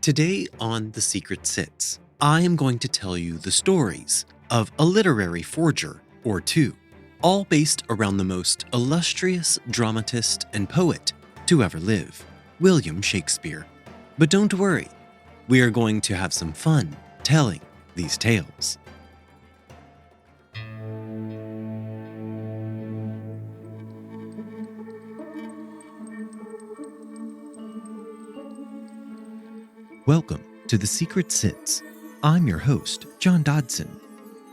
Today on The Secret Sits, I am going to tell you the stories of a literary forger or two, all based around the most illustrious dramatist and poet to ever live, William Shakespeare. But don't worry, we are going to have some fun telling these tales. Welcome to The Secret Sits. I'm your host, John Dodson.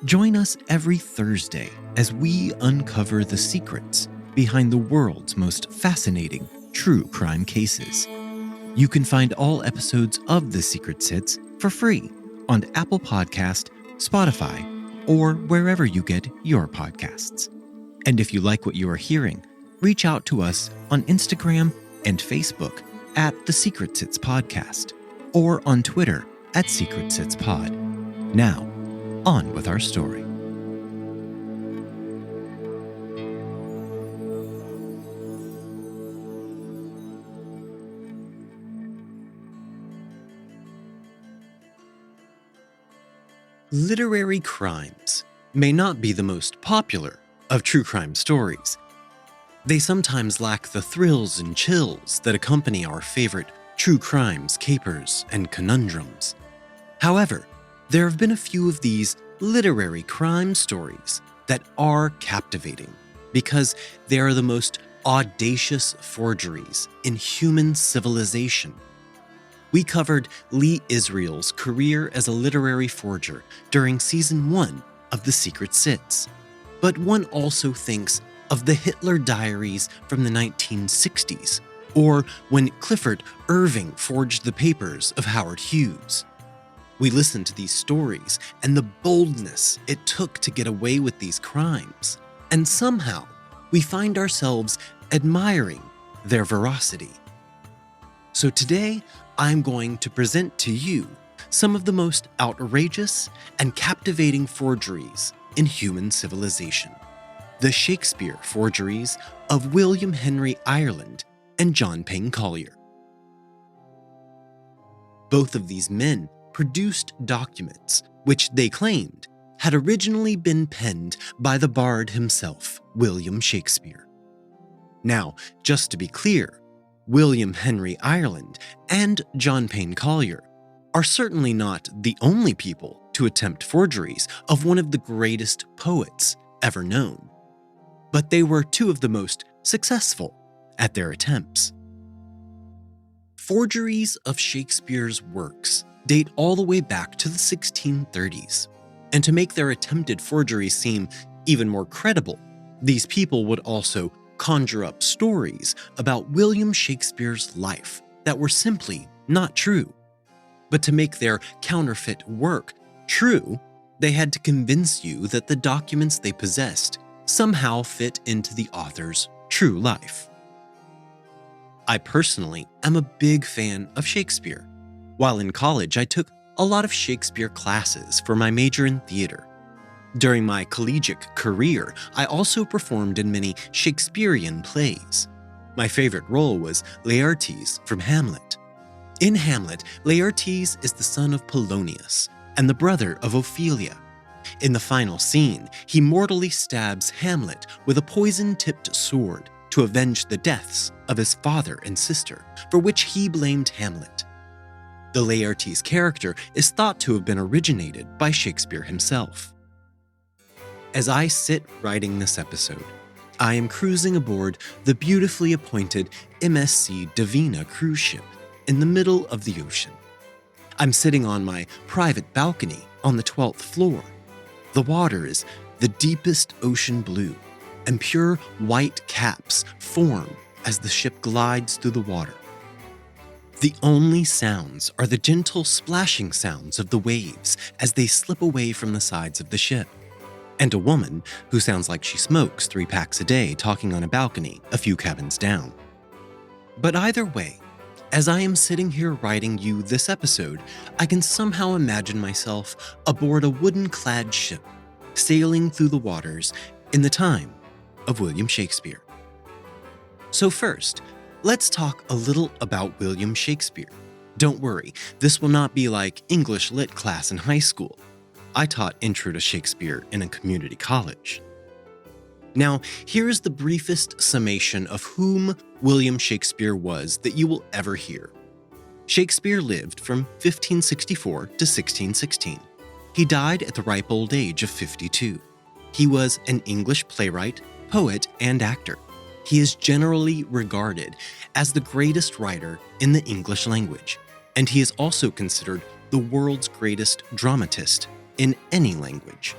Join us every Thursday as we uncover the secrets behind the world's most fascinating true crime cases. You can find all episodes of The Secret Sits for free on Apple Podcast, Spotify, or wherever you get your podcasts. And if you like what you are hearing, reach out to us on Instagram and Facebook at TheSecretSitsPodcast, or on Twitter at SecretSitsPod. Now, on with our story. Literary crimes may not be the most popular of true crime stories. They sometimes lack the thrills and chills that accompany our favorite true crimes, capers, and conundrums. However, there have been a few of these literary crime stories that are captivating because they are the most audacious forgeries in human civilization. We covered Lee Israel's career as a literary forger during Season 1 of The Secret Sits, but one also thinks of the Hitler diaries from the 1960s, or when Clifford Irving forged the papers of Howard Hughes. We listen to these stories and the boldness it took to get away with these crimes, and somehow we find ourselves admiring their veracity. So today, I'm going to present to you some of the most outrageous and captivating forgeries in human civilization. The Shakespeare forgeries of William Henry Ireland and John Payne Collier. Both of these men produced documents which they claimed had originally been penned by the bard himself, William Shakespeare. Now, just to be clear, William Henry Ireland and John Payne Collier are certainly not the only people to attempt forgeries of one of the greatest poets ever known, but they were two of the most successful at their attempts. Forgeries of Shakespeare's works date all the way back to the 1630s, and to make their attempted forgeries seem even more credible, these people would also conjure up stories about William Shakespeare's life that were simply not true. But to make their counterfeit work true, they had to convince you that the documents they possessed somehow fit into the author's true life. I personally am a big fan of Shakespeare. While in college, I took a lot of Shakespeare classes for my major in theater. During my collegiate career, I also performed in many Shakespearean plays. My favorite role was Laertes from Hamlet. In Hamlet, Laertes is the son of Polonius and the brother of Ophelia. In the final scene, he mortally stabs Hamlet with a poison-tipped sword to avenge the deaths of his father and sister, for which he blamed Hamlet. The Laertes character is thought to have been originated by Shakespeare himself. As I sit writing this episode, I am cruising aboard the beautifully appointed MSC Divina cruise ship in the middle of the ocean. I'm sitting on my private balcony on the 12th floor. The water is the deepest ocean blue, and pure white caps form as the ship glides through the water. The only sounds are the gentle splashing sounds of the waves as they slip away from the sides of the ship, and a woman who sounds like she smokes 3 packs a day talking on a balcony a few cabins down. But either way, as I am sitting here writing you this episode, I can somehow imagine myself aboard a wooden-clad ship, sailing through the waters in the time of William Shakespeare. So first, let's talk a little about William Shakespeare, Don't worry, this will not be like English lit class in high school. I taught Intro to Shakespeare in a community college. Now, here is the briefest summation of whom William Shakespeare was that you will ever hear. Shakespeare lived from 1564 to 1616. He died at the ripe old age of 52. He was an English playwright, poet, and actor. He is generally regarded as the greatest writer in the English language, and he is also considered the world's greatest dramatist in any language.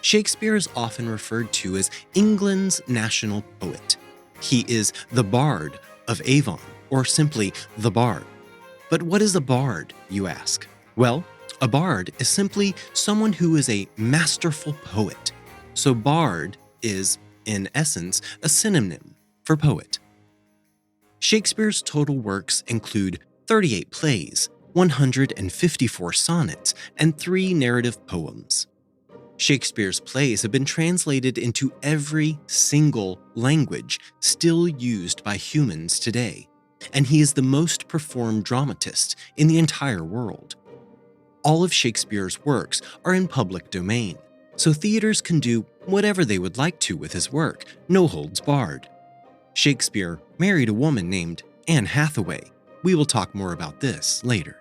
Shakespeare is often referred to as England's national poet. He is the Bard of Avon, or simply the Bard. But what is a bard, you ask? Well, a bard is simply someone who is a masterful poet. So bard is, in essence, a synonym for poet. Shakespeare's total works include 38 plays, 154 sonnets, and 3 narrative poems. Shakespeare's plays have been translated into every single language still used by humans today, and he is the most performed dramatist in the entire world. All of Shakespeare's works are in public domain, so theaters can do whatever they would like to with his work, no holds barred. Shakespeare married a woman named Anne Hathaway. We will talk more about this later.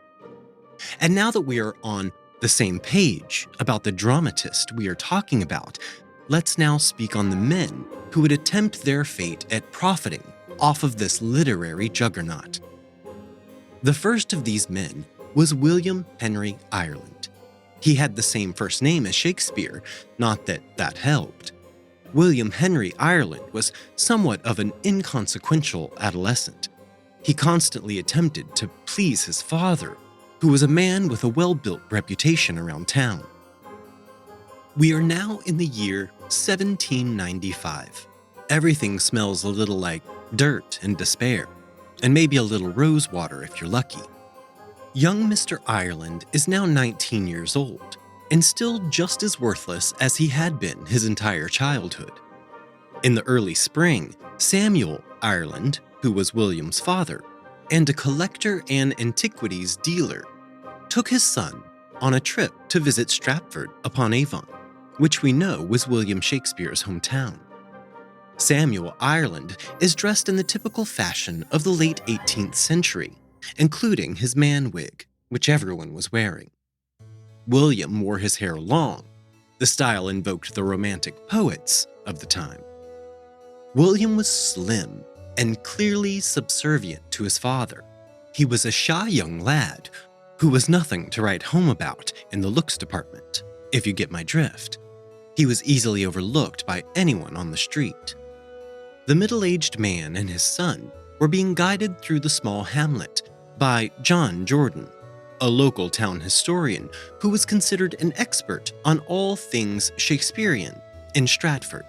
And now that we are on the same page about the dramatist we are talking about, let's now speak on the men who would attempt their fate at profiting off of this literary juggernaut. The first of these men was William Henry Ireland. He had the same first name as Shakespeare, not that that helped. William Henry Ireland was somewhat of an inconsequential adolescent. He constantly attempted to please his father, who was a man with a well-built reputation around town. We are now in the year 1795. Everything smells a little like dirt and despair, and maybe a little rose water if you're lucky. Young Mr. Ireland is now 19 years old, and still just as worthless as he had been his entire childhood. In the early spring, Samuel Ireland, who was William's father, and a collector and antiquities dealer, took his son on a trip to visit Stratford-upon-Avon, which we know was William Shakespeare's hometown. Samuel Ireland is dressed in the typical fashion of the late 18th century, including his man wig, which everyone was wearing. William wore his hair long. The style invoked the romantic poets of the time. William was slim and clearly subservient to his father. He was a shy young lad who was nothing to write home about in the looks department, if you get my drift. He was easily overlooked by anyone on the street. The middle-aged man and his son were being guided through the small hamlet by John Jordan, a local town historian who was considered an expert on all things Shakespearean in Stratford.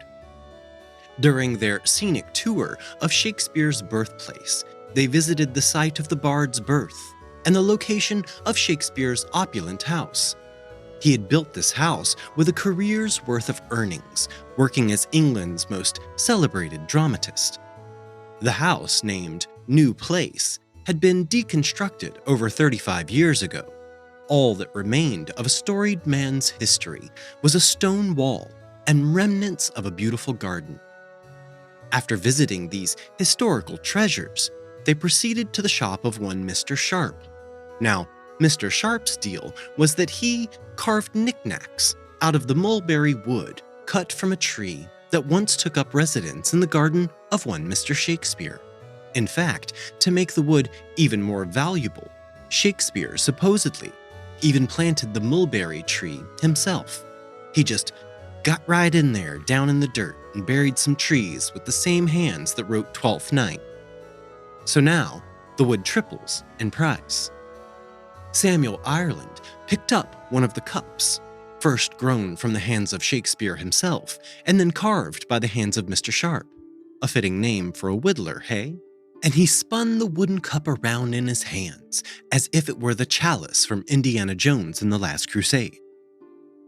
During their scenic tour of Shakespeare's birthplace, they visited the site of the bard's birth and the location of Shakespeare's opulent house. He had built this house with a career's worth of earnings, working as England's most celebrated dramatist. The house, named New Place, had been deconstructed over 35 years ago. All that remained of a storied man's history was a stone wall and remnants of a beautiful garden. After visiting these historical treasures, they proceeded to the shop of one Mr. Sharp. Now, Mr. Sharp's deal was that he carved knickknacks out of the mulberry wood cut from a tree that once took up residence in the garden of one Mr. Shakespeare. In fact, to make the wood even more valuable, Shakespeare supposedly even planted the mulberry tree himself. He just got right in there down in the dirt and buried some trees with the same hands that wrote Twelfth Night. So now, the wood triples in price. Samuel Ireland picked up one of the cups, first grown from the hands of Shakespeare himself, and then carved by the hands of Mr. Sharp. A fitting name for a whittler, hey? And he spun the wooden cup around in his hands, as if it were the chalice from Indiana Jones in The Last Crusade.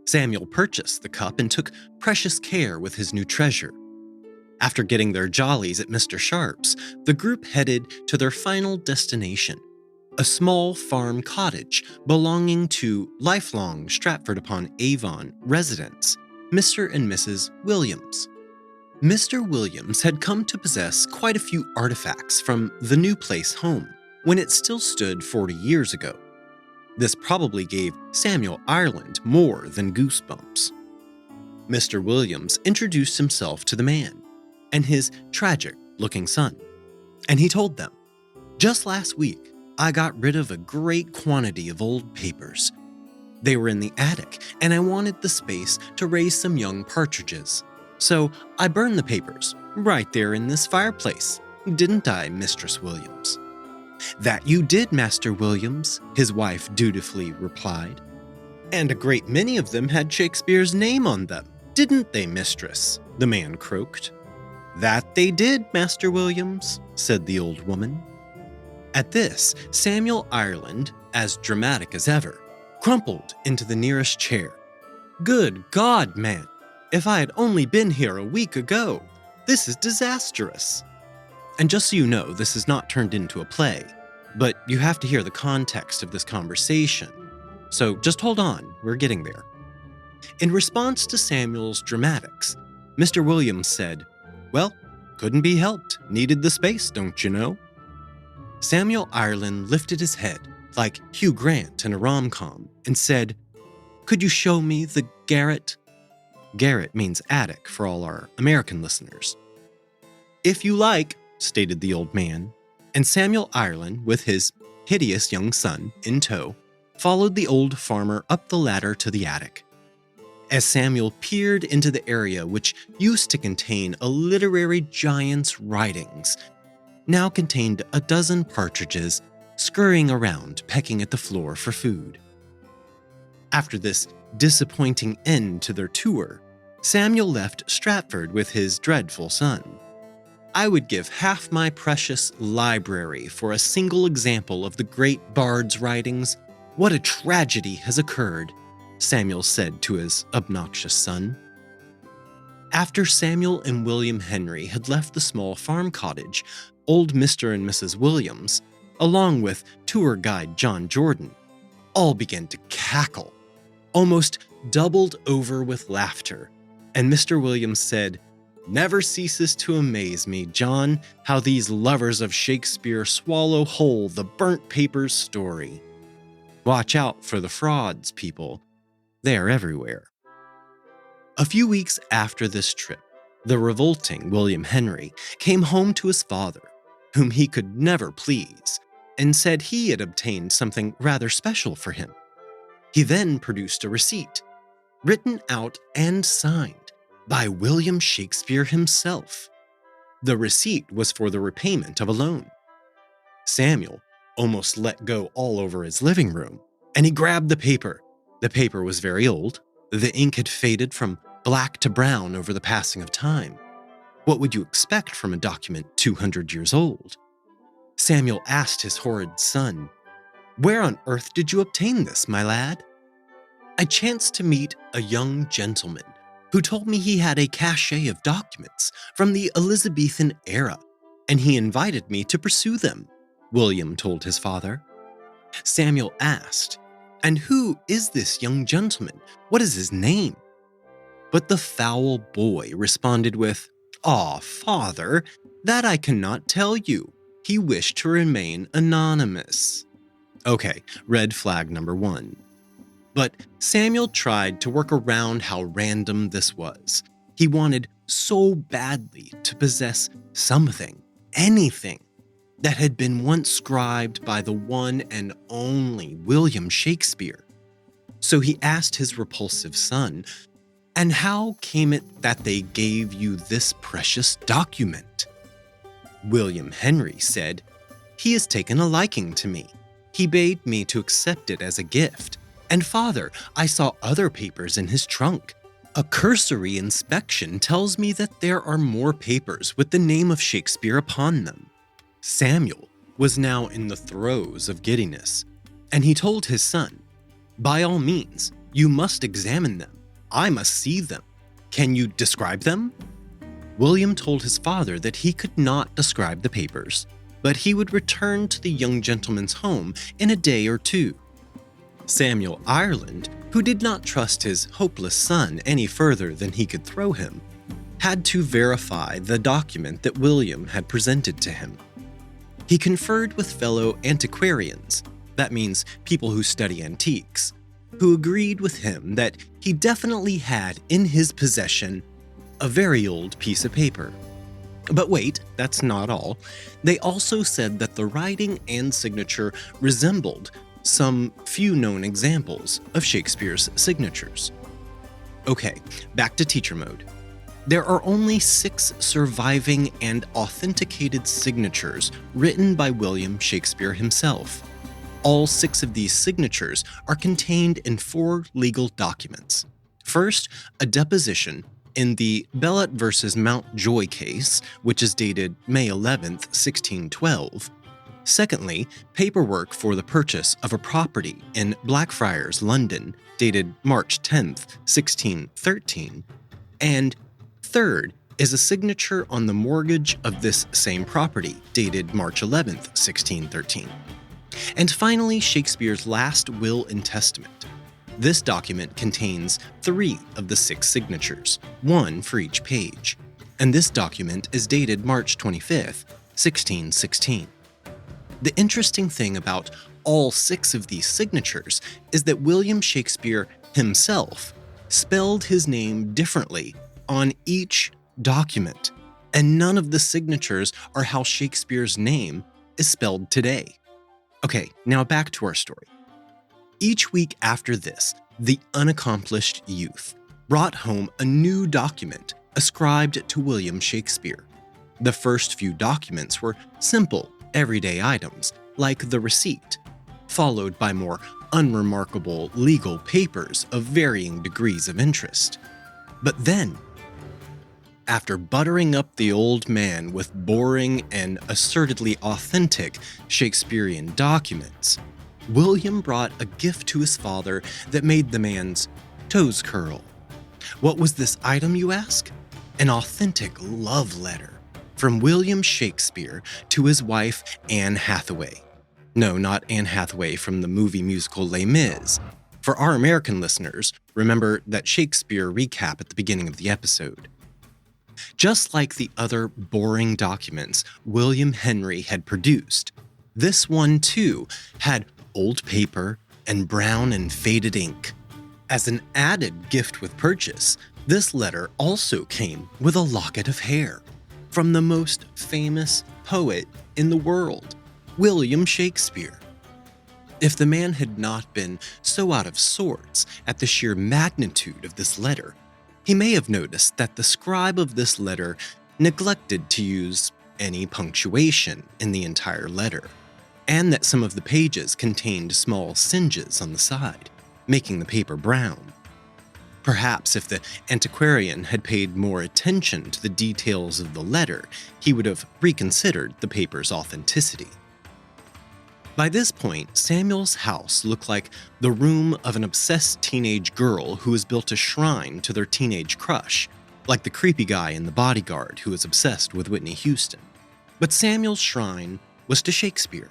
Samuel purchased the cup and took precious care with his new treasure. After getting their jollies at Mr. Sharp's, the group headed to their final destination, a small farm cottage belonging to lifelong Stratford-upon-Avon residents, Mr. and Mrs. Williams. Mr. Williams had come to possess quite a few artifacts from the new place home when it still stood 40 years ago. This probably gave Samuel Ireland more than goosebumps. Mr. Williams introduced himself to the man and his tragic-looking son, and he told them, "Just last week, I got rid of a great quantity of old papers. They were in the attic, and I wanted the space to raise some young partridges. So I burned the papers right there in this fireplace, didn't I, Mistress Williams?" "That you did, Master Williams," his wife dutifully replied. "And a great many of them had Shakespeare's name on them, didn't they, mistress?" the man croaked. "That they did, Master Williams," said the old woman. At this, Samuel Ireland, as dramatic as ever, crumpled into the nearest chair. "Good God, man! If I had only been here a week ago! This is disastrous!" And just so you know, this is not turned into a play, but you have to hear the context of this conversation. So just hold on, we're getting there. In response to Samuel's dramatics, Mr. Williams said, "Well, couldn't be helped. Needed the space, don't you know?" Samuel Ireland lifted his head, like Hugh Grant in a rom-com, and said, "Could you show me the garret?" Garret means attic for all our American listeners. "If you like," stated the old man, and Samuel Ireland, with his hideous young son in tow, followed the old farmer up the ladder to the attic. As Samuel peered into the area which used to contain a literary giant's writings, now contained a dozen partridges scurrying around pecking at the floor for food. After this disappointing end to their tour, Samuel left Stratford with his dreadful son. "I would give half my precious library for a single example of the great bard's writings. What a tragedy has occurred," Samuel said to his obnoxious son. After Samuel and William Henry had left the small farm cottage, old Mr. and Mrs. Williams, along with tour guide John Jordan, all began to cackle, almost doubled over with laughter, and Mr. Williams said, "Never ceases to amaze me, John, how these lovers of Shakespeare swallow whole the burnt papers story. Watch out for the frauds, people. They are everywhere." A few weeks after this trip, the revolting William Henry came home to his father, whom he could never please, and said he had obtained something rather special for him. He then produced a receipt, written out and signed by William Shakespeare himself. The receipt was for the repayment of a loan. Samuel almost let go all over his living room, and he grabbed the paper. The paper was very old. The ink had faded from black to brown over the passing of time. What would you expect from a document 200 years old? Samuel asked his horrid son, "Where on earth did you obtain this, my lad?" "I chanced to meet a young gentleman who told me he had a cache of documents from the Elizabethan era, and he invited me to pursue them," William told his father. Samuel asked, "And who is this young gentleman? What is his name?" But the foul boy responded with, "Aw, father, that I cannot tell you. He wished to remain anonymous." Okay, red flag number 1. But Samuel tried to work around how random this was. He wanted so badly to possess something, anything, that had been once scribed by the one and only William Shakespeare. So he asked his repulsive son, "And how came it that they gave you this precious document?" William Henry said, "He has taken a liking to me. He bade me to accept it as a gift. And father, I saw other papers in his trunk. A cursory inspection tells me that there are more papers with the name of Shakespeare upon them." Samuel was now in the throes of giddiness, and he told his son, "By all means, you must examine them. I must see them. Can you describe them?" William told his father that he could not describe the papers, but he would return to the young gentleman's home in a day or two. Samuel Ireland, who did not trust his hopeless son any further than he could throw him, had to verify the document that William had presented to him. He conferred with fellow antiquarians, that means people who study antiques, who agreed with him that he definitely had in his possession a very old piece of paper. But wait, that's not all. They also said that the writing and signature resembled some few known examples of Shakespeare's signatures. Okay, back to teacher mode. There are only 6 surviving and authenticated signatures written by William Shakespeare himself. All 6 of these signatures are contained in 4 legal documents. First, a deposition in the Bellet versus Mountjoy case, which is dated May 11th, 1612. Secondly, paperwork for the purchase of a property in Blackfriars, London, dated March 10th, 1613. And third is a signature on the mortgage of this same property, dated March 11th, 1613. And finally, Shakespeare's last will and testament. This document contains 3 of the 6 signatures, 1 for each page. And this document is dated March 25th, 1616. The interesting thing about all 6 of these signatures is that William Shakespeare himself spelled his name differently on each document, and none of the signatures are how Shakespeare's name is spelled today. Okay, now back to our story. Each week after this, the unaccomplished youth brought home a new document ascribed to William Shakespeare. The first few documents were simple, everyday items, like the receipt, followed by more unremarkable legal papers of varying degrees of interest. But then, after buttering up the old man with boring and assertedly authentic Shakespearean documents, William brought a gift to his father that made the man's toes curl. What was this item, you ask? An authentic love letter from William Shakespeare to his wife, Anne Hathaway. No, not Anne Hathaway from the movie musical Les Mis. For our American listeners, remember that Shakespeare recap at the beginning of the episode. Just like the other boring documents William Henry had produced, this one too had old paper and brown and faded ink. As an added gift with purchase, this letter also came with a locket of hair from the most famous poet in the world, William Shakespeare. If the man had not been so out of sorts at the sheer magnitude of this letter, he may have noticed that the scribe of this letter neglected to use any punctuation in the entire letter, and that some of the pages contained small singes on the side, making the paper brown. Perhaps if the antiquarian had paid more attention to the details of the letter, he would have reconsidered the paper's authenticity. By this point, Samuel's house looked like the room of an obsessed teenage girl who has built a shrine to their teenage crush, like the creepy guy in The Bodyguard who was obsessed with Whitney Houston. But Samuel's shrine was to Shakespeare.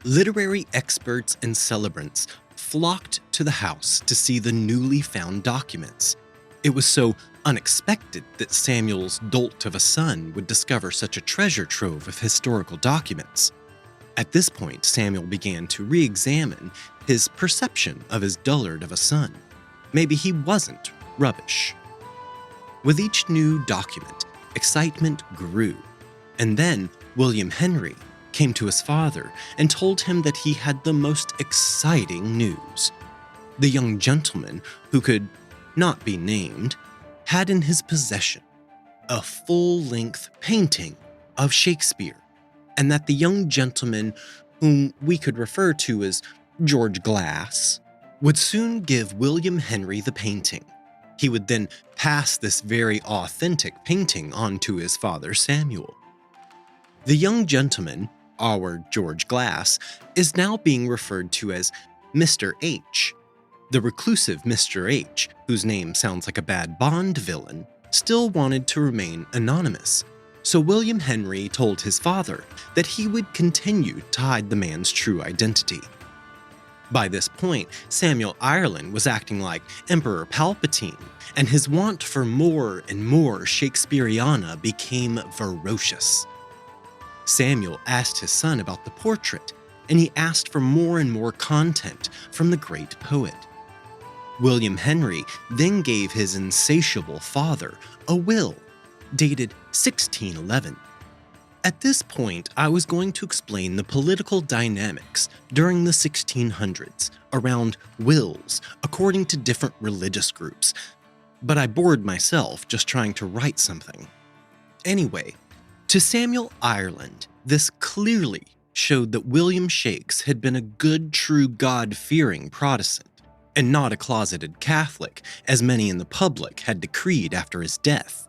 Literary experts and celebrants flocked to the house to see the newly found documents. It was so unexpected that Samuel's dolt of a son would discover such a treasure trove of historical documents. At this point, Samuel began to re-examine his perception of his dullard of a son. Maybe he wasn't rubbish. With each new document, excitement grew, and then William Henry came to his father and told him that he had the most exciting news. The young gentleman, who could not be named, had in his possession a full-length painting of Shakespeare, and that the young gentleman, whom we could refer to as George Glass, would soon give William Henry the painting. He would then pass this very authentic painting on to his father Samuel. The young gentleman, our George Glass, is now being referred to as Mr. H. The reclusive Mr. H, whose name sounds like a bad Bond villain, still wanted to remain anonymous, So William Henry told his father that he would continue to hide the man's true identity. By this point, Samuel Ireland was acting like Emperor Palpatine, and his want for more and more Shakespeareana became ferocious. Samuel asked his son about the portrait, and he asked for more and more content from the great poet. William Henry then gave his insatiable father a will, dated 1611. At this point, I was going to explain the political dynamics during the 1600s around wills according to different religious groups, but I bored myself just trying to write something. Anyway, to Samuel Ireland, this clearly showed that William Shakes had been a good, true, God-fearing Protestant, and not a closeted Catholic, as many in the public had decreed after his death.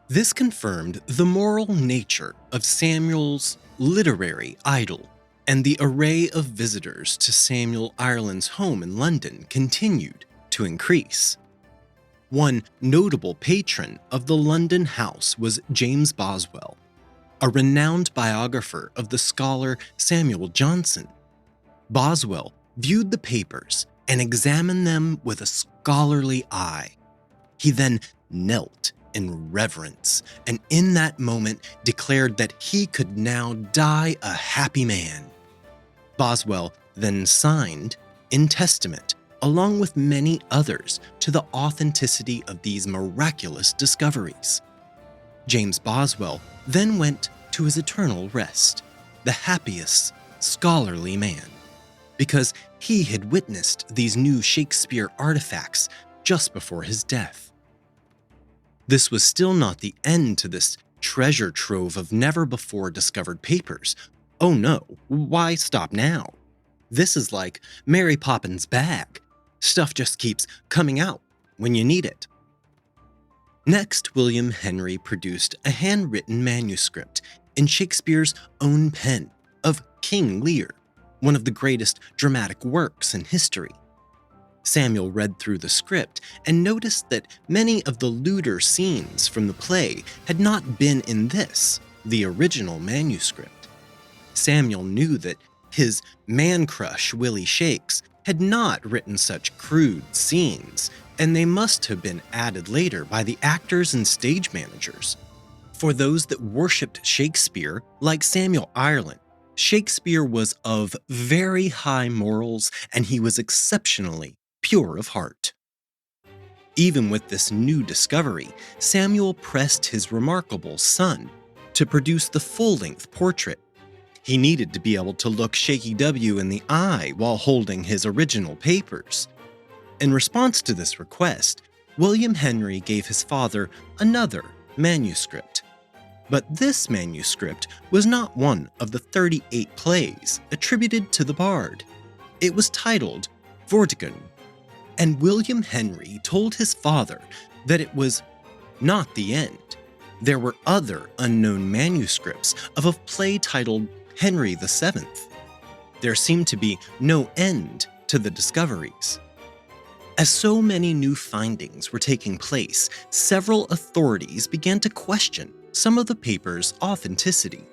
This confirmed the moral nature of Samuel's literary idol, and the array of visitors to Samuel Ireland's home in London continued to increase. One notable patron of the London house was James Boswell, a renowned biographer of the scholar Samuel Johnson. Boswell viewed the papers and examined them with a scholarly eye. He then knelt in reverence, and in that moment declared that he could now die a happy man. Boswell then signed in testament, along with many others, to the authenticity of these miraculous discoveries. James Boswell then went to his eternal rest, the happiest scholarly man, because he had witnessed these new Shakespeare artifacts just before his death. This was still not the end to this treasure trove of never-before-discovered papers. Oh no, why stop now? This is like Mary Poppins' bag. Stuff just keeps coming out when you need it. Next, William Henry produced a handwritten manuscript in Shakespeare's own pen of King Lear, one of the greatest dramatic works in history. Samuel read through the script and noticed that many of the lewder scenes from the play had not been in this, the original manuscript. Samuel knew that his man-crush, Willie Shakes, had not written such crude scenes, and they must have been added later by the actors and stage managers. For those that worshipped Shakespeare, like Samuel Ireland, Shakespeare was of very high morals, and he was exceptionally pure of heart. Even with this new discovery, Samuel pressed his remarkable son to produce the full-length portrait. He needed to be able to look Shaky W in the eye while holding his original papers. In response to this request, William Henry gave his father another manuscript. But this manuscript was not one of the 38 plays attributed to the bard. It was titled Vortigern, and William Henry told his father that it was not the end. There were other unknown manuscripts of a play titled Henry VII. There seemed to be no end to the discoveries. As so many new findings were taking place, several authorities began to question some of the papers' authenticity.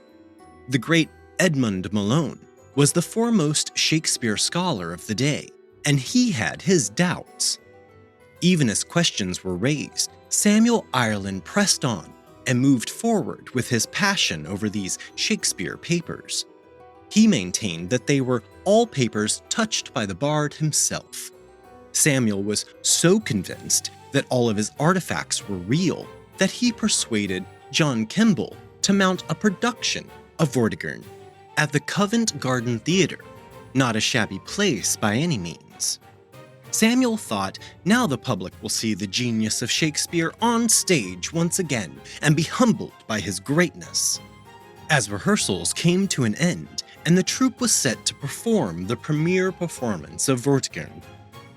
The great Edmund Malone was the foremost Shakespeare scholar of the day, and he had his doubts. Even as questions were raised, Samuel Ireland pressed on and moved forward with his passion over these Shakespeare papers. He maintained that they were all papers touched by the bard himself. Samuel was so convinced that all of his artifacts were real that he persuaded John Kemble to mount a production of Vortigern at the Covent Garden Theatre, not a shabby place by any means. Samuel thought, now the public will see the genius of Shakespeare on stage once again and be humbled by his greatness. As rehearsals came to an end and the troupe was set to perform the premiere performance of Vortigern,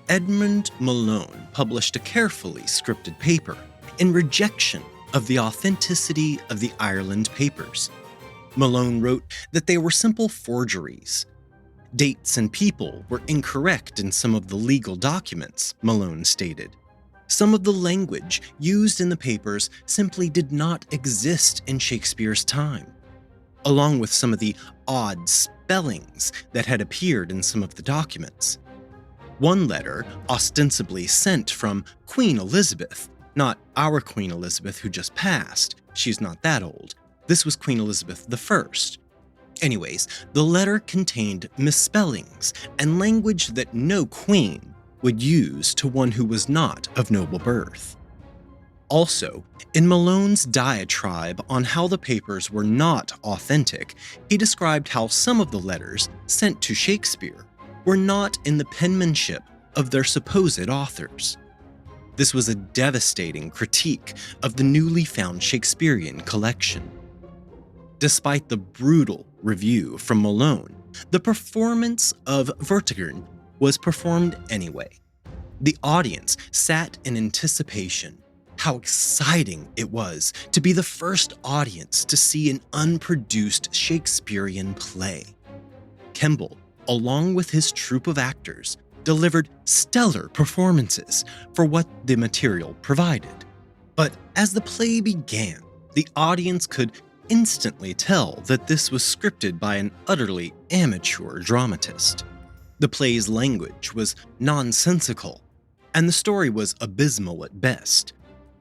Edmund Malone published a carefully scripted paper in rejection of the authenticity of the Ireland papers. Malone wrote that they were simple forgeries. Dates and people were incorrect in some of the legal documents, Malone stated. Some of the language used in the papers simply did not exist in Shakespeare's time, along with some of the odd spellings that had appeared in some of the documents. One letter, ostensibly sent from Queen Elizabeth, not our Queen Elizabeth who just passed, she's not that old, this was Queen Elizabeth I. Anyways, the letter contained misspellings and language that no queen would use to one who was not of noble birth. Also, in Malone's diatribe on how the papers were not authentic, he described how some of the letters sent to Shakespeare were not in the penmanship of their supposed authors. This was a devastating critique of the newly found Shakespearean collection. Despite the brutal review from Malone, the performance of Vortigern was performed anyway. The audience sat in anticipation. How exciting it was to be the first audience to see an unproduced Shakespearean play. Kemble, along with his troupe of actors, delivered stellar performances for what the material provided. But as the play began, the audience could instantly tell that this was scripted by an utterly amateur dramatist. The play's language was nonsensical, and the story was abysmal at best.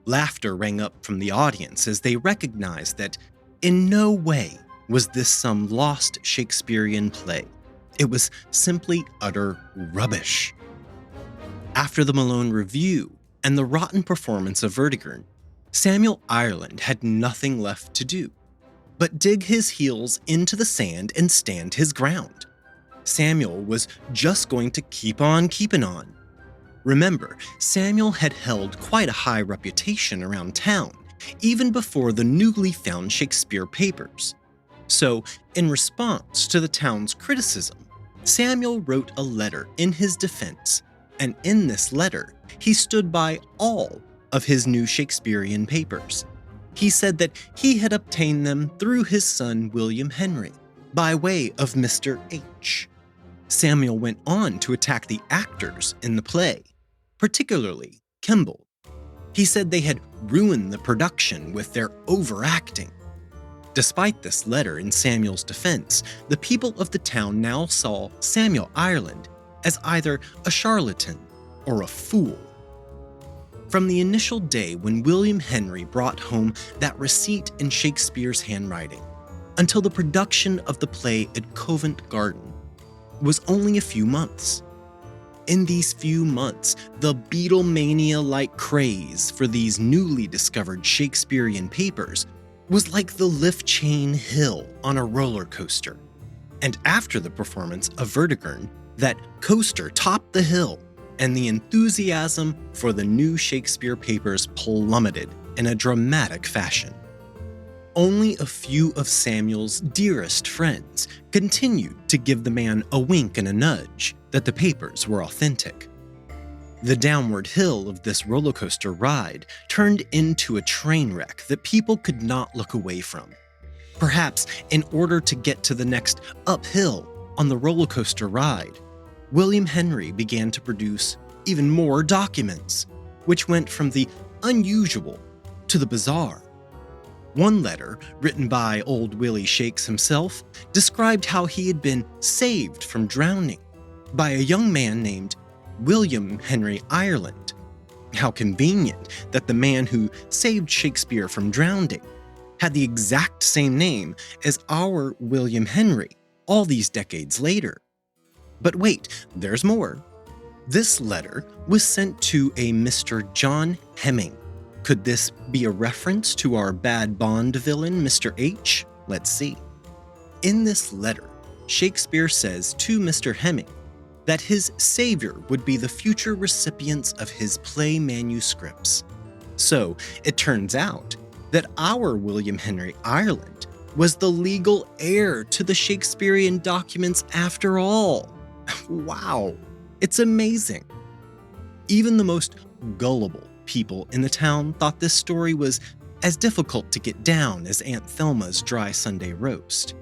Laughter rang up from the audience as they recognized that in no way was this some lost Shakespearean play. It was simply utter rubbish. After the Malone review and the rotten performance of Vortigern, Samuel Ireland had nothing left to do but dig his heels into the sand and stand his ground. Samuel was just going to keep on keeping on. Remember, Samuel had held quite a high reputation around town, even before the newly found Shakespeare papers. So, in response to the town's criticism, Samuel wrote a letter in his defense, and in this letter, he stood by all of his new Shakespearean papers. He said that he had obtained them through his son William Henry, by way of Mr. H. Samuel went on to attack the actors in the play, particularly Kemble. He said they had ruined the production with their overacting. Despite this letter in Samuel's defense, the people of the town now saw Samuel Ireland as either a charlatan or a fool. From the initial day when William Henry brought home that receipt in Shakespeare's handwriting, until the production of the play at Covent Garden, was only a few months. In these few months, the Beatlemania-like craze for these newly discovered Shakespearean papers was like the lift chain hill on a roller coaster. And after the performance of Vortigern, that coaster topped the hill, and the enthusiasm for the new Shakespeare papers plummeted in a dramatic fashion. Only a few of Samuel's dearest friends continued to give the man a wink and a nudge that the papers were authentic. The downward hill of this roller coaster ride turned into a train wreck that people could not look away from. Perhaps in order to get to the next uphill on the roller coaster ride, William Henry began to produce even more documents, which went from the unusual to the bizarre. One letter, written by old Willie Shakes himself, described how he had been saved from drowning by a young man named William Henry Ireland. How convenient that the man who saved Shakespeare from drowning had the exact same name as our William Henry all these decades later. But wait, there's more. This letter was sent to a Mr. John Hemming. Could this be a reference to our bad Bond villain, Mr. H? Let's see. In this letter, Shakespeare says to Mr. Hemming that his savior would be the future recipients of his play manuscripts. So it turns out that our William Henry Ireland was the legal heir to the Shakespearean documents after all. Wow, it's amazing. Even the most gullible people in the town thought this story was as difficult to get down as Aunt Thelma's dry Sunday roast.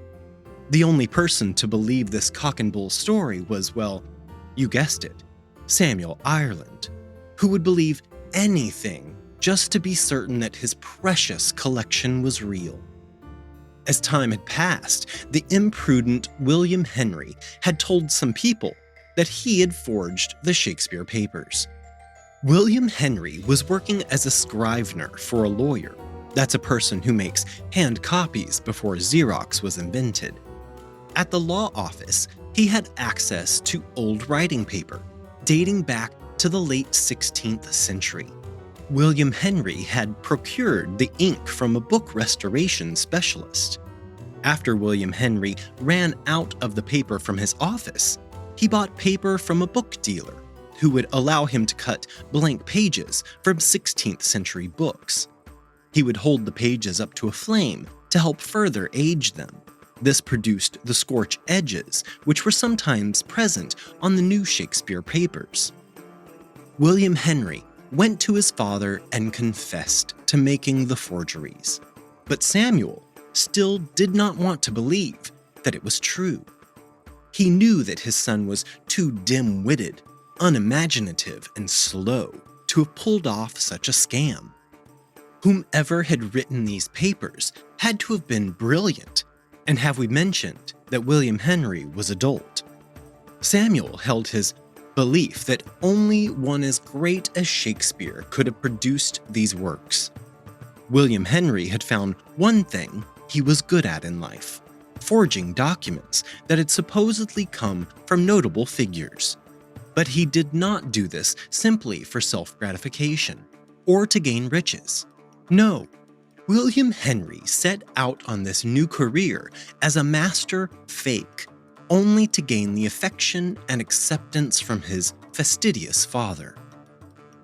The only person to believe this cock and bull story was, well, you guessed it, Samuel Ireland, who would believe anything just to be certain that his precious collection was real. As time had passed, the imprudent William Henry had told some people that he had forged the Shakespeare papers. William Henry was working as a scrivener for a lawyer. That's a person who makes hand copies before Xerox was invented. At the law office, he had access to old writing paper, dating back to the late 16th century. William Henry had procured the ink from a book restoration specialist. After William Henry ran out of the paper from his office, he bought paper from a book dealer who would allow him to cut blank pages from 16th century books. He would hold the pages up to a flame to help further age them. This produced the scorch edges, which were sometimes present on the new Shakespeare papers. William Henry went to his father and confessed to making the forgeries. But Samuel still did not want to believe that it was true. He knew that his son was too dim-witted, unimaginative, and slow to have pulled off such a scam. Whomever had written these papers had to have been brilliant, and have we mentioned that William Henry was adult? Samuel held his belief that only one as great as Shakespeare could have produced these works. William Henry had found one thing he was good at in life: forging documents that had supposedly come from notable figures. But he did not do this simply for self-gratification or to gain riches. No, William Henry set out on this new career as a master fake, only to gain the affection and acceptance from his fastidious father.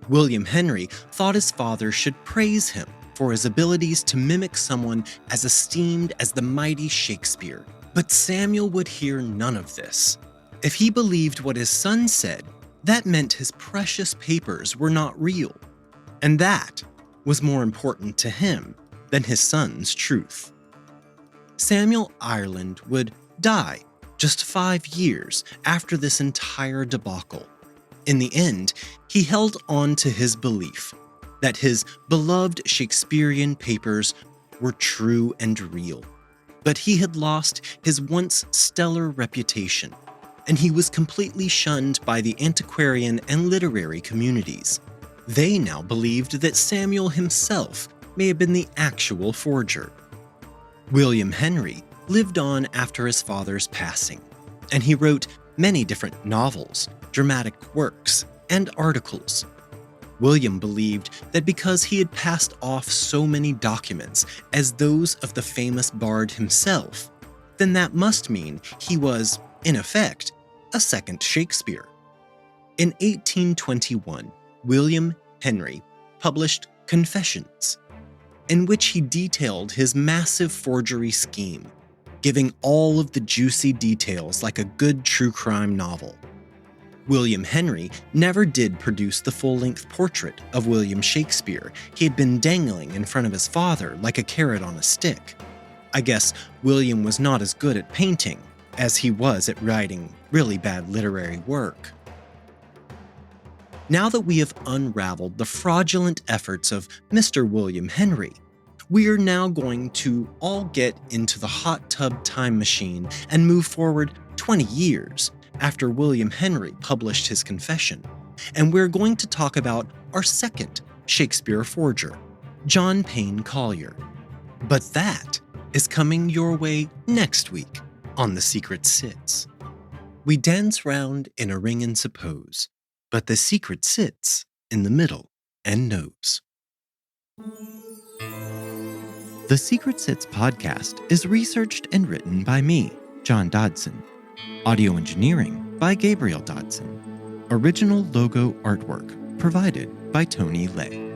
William Henry thought his father should praise him for his abilities to mimic someone as esteemed as the mighty Shakespeare. But Samuel would hear none of this. If he believed what his son said, that meant his precious papers were not real, and that was more important to him than his son's truth. Samuel Ireland would die just 5 years after this entire debacle. In the end, he held on to his belief that his beloved Shakespearean papers were true and real. But he had lost his once stellar reputation, and he was completely shunned by the antiquarian and literary communities. They now believed that Samuel himself may have been the actual forger. William Henry lived on after his father's passing, and he wrote many different novels, dramatic works, and articles. William believed that because he had passed off so many documents as those of the famous bard himself, then that must mean he was, in effect, a second Shakespeare. In 1821, William Henry published Confessions, in which he detailed his massive forgery scheme, giving all of the juicy details like a good true crime novel. William Henry never did produce the full-length portrait of William Shakespeare he had been dangling in front of his father like a carrot on a stick. I guess William was not as good at painting as he was at writing really bad literary work. Now that we have unraveled the fraudulent efforts of Mr. William Henry, we are now going to all get into the hot tub time machine and move forward 20 years after William Henry published his confession, and we're going to talk about our second Shakespeare forger, John Payne Collier. But that is coming your way next week on The Secret Sits. We dance round in a ring and suppose, but the secret sits in the middle and knows. The Secret Sits podcast is researched and written by me, John Dodson. Audio engineering by Gabriel Dodson. Original logo artwork provided by Tony Lay.